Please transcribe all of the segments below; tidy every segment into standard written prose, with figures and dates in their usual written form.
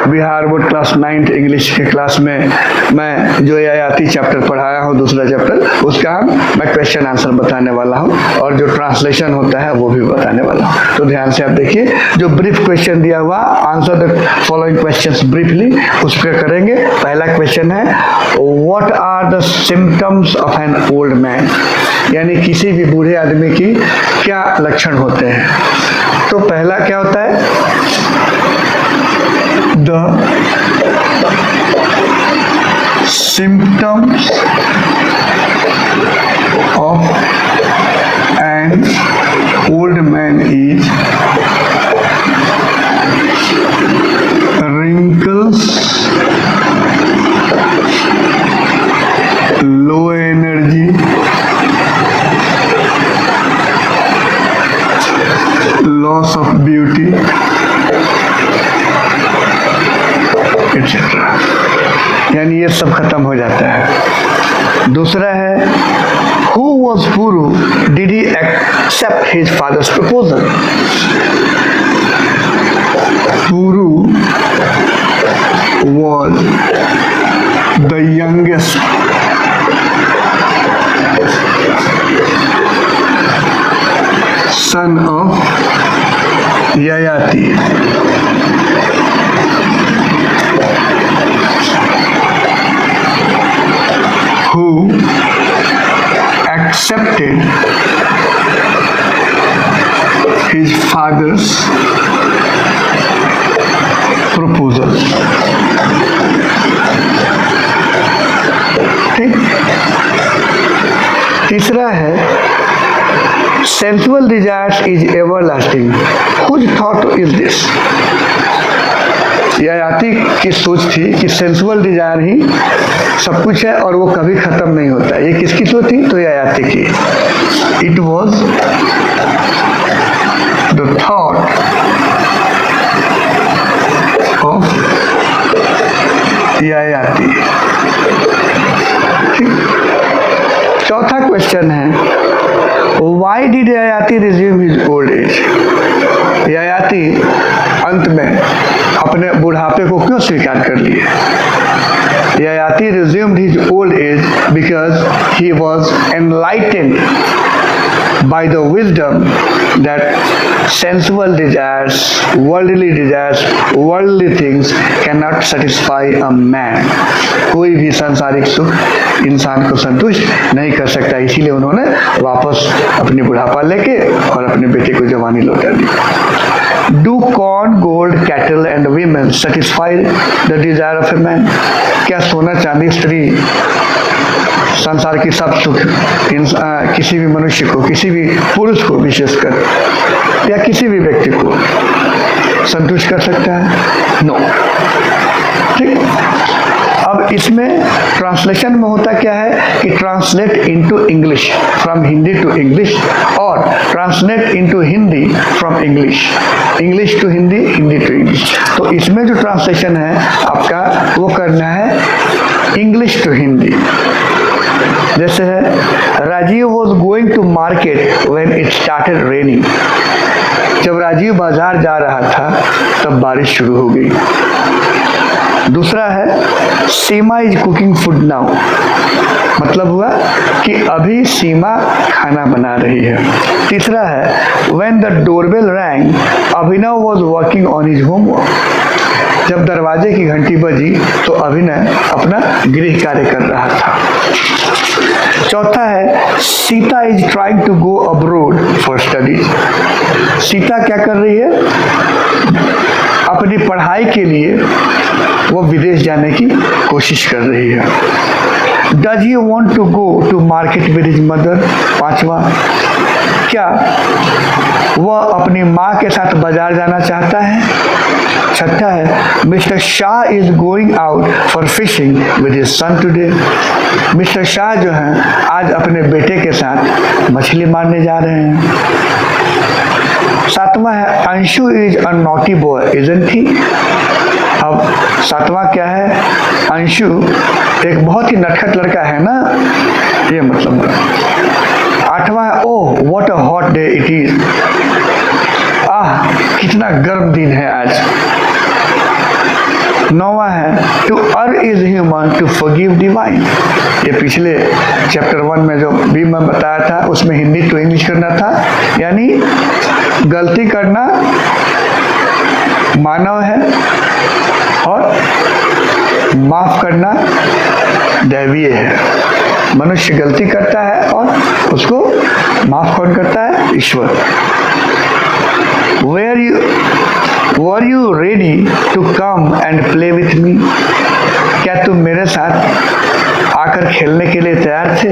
Bihar board class 9th English के class में मैं जो आयाती चैप्टर पढ़ाया हूँ, दूसरा चैप्टर, उसका मैं क्वेश्चन आंसर बताने वाला हूँ और जो ट्रांसलेशन होता है वो भी बताने वाला हूँ। तो ध्यान से आप देखिए, जो ब्रीफ क्वेश्चन दिया हुआ, answer the following questions briefly, उस पर करेंगे। पहला क्वेश्चन है, what are the symptoms of an old man, यानी किसी भी बूढ़े आदमी की क्या लक्षण होते हैं। तो पहला क्या होता है, the symptoms of an old man is wrinkles, low energy, loss of beauty, etc. यानी ये सब खत्म हो जाता है। दूसरा है, who was Puru? Did he accept his father's proposal? Puru was the youngest son of Yayati. Who accepted his father's proposal. ठीक। तीसरा है, sensual desires is everlasting. Whose thought is this? Yayati की सोच थी कि सेंसुअल डिजायर ही सब कुछ है और वो कभी खत्म नहीं होता। ये किसकी सोच थी? तो ययाति की। It was the thought of Yayati. चौथा क्वेश्चन है, why did Yayati resume his old age? Yayati अंत में अपने बुढ़ापे को क्यों स्वीकार कर लिए? Yayati resumed his old age because he was enlightened by the wisdom that sensual desires, worldly things cannot satisfy a man. कोई भी सांसारिक सुख इंसान को संतुष्ट नहीं कर सकता। इसीलिए उन्होंने वापस अपनी बुढ़ापा लेके और अपने बेटे को जवानी लौटा दी। Do corn, gold, cattle and women satisfy the desire of a man? क्या सोना चांदी स्त्री संसार की सब सुख किसी भी मनुष्य को, किसी भी पुरुष को विशेषकर या किसी भी व्यक्ति को संतुष्ट कर सकता है? नो। ठीक। अब इसमें ट्रांसलेशन में होता क्या है कि translate into English from Hindi to English और translate into Hindi from English to Hindi, Hindi to English. तो इसमें जो ट्रांसलेशन है आपका वो करना है इंग्लिश टू हिंदी। जैसे है, Rajiv was going to market when it started raining. जब राजीव बाजार जा रहा था तब बारिश शुरू हो गई। दूसरा है, सीमा इज कुकिंग फूड नाउ, मतलब हुआ कि अभी सीमा खाना बना रही है। तीसरा है, when the doorbell wrong Abhinav was working on his homework. जब दरवाजे की घंटी बजी तो अभिनय अपना गृह कार्य कर रहा था। चौथा है, Sita is trying to go abroad for studies. Sita क्या कर रही है? अपनी पढ़ाई के लिए वो विदेश जाने की कोशिश कर रही है। Does he want to go to market with his mother? पांचवा, क्या वह अपनी माँ के साथ बाजार जाना चाहता है? छठा है, mister Shah is going out for fishing with his son today. Mister Shah जो हैं आज अपने बेटे के साथ मछली मारने जा रहे हैं। सातवां है, Anshu is a naughty boy isn't he. अब सातवां क्या है? अंशु एक बहुत ही नटखट लड़का है ना, ये मतलब। आठवां है, oh what a hot day it is. आह कितना गर्म दिन है आज। 9वां है to err is human to forgive divine. ये पिछले चैप्टर 1 में जो भी मैं बताया था उसमें हिंदी टू इंग्लिश करना था, यानी गलती करना मानव है और माफ करना दैवीय है। मनुष्य गलती करता है और उसको माफ कौन करता है? ईश्वर। Were you ready to come and play with me? क्या तुम मेरे साथ आकर खेलने के लिए तैयार थे?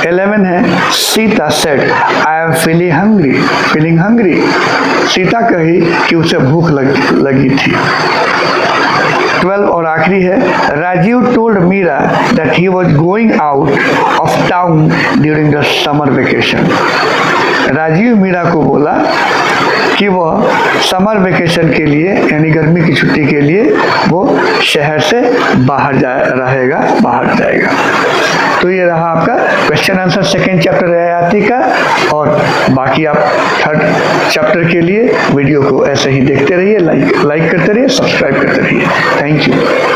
11 है Sita said I am feeling hungry. Sita कही कि उसे भूख लगी थी। 12 और आखिरी है Rajiv told Meera that he was going out of town during the summer vacation. Rajiv Meera को बोला कि वह समर वेकेशन के लिए यानी गर्मी की छुट्टी के लिए वो शहर से बाहर जाएगा। तो ये रहा आपका question answer second chapter Yayati का। और बाकी आप थर्ड चैप्टर के लिए वीडियो को ऐसे ही देखते रहिए, लाइक करते रहिए, सब्सक्राइब करते रहिए। Thank you.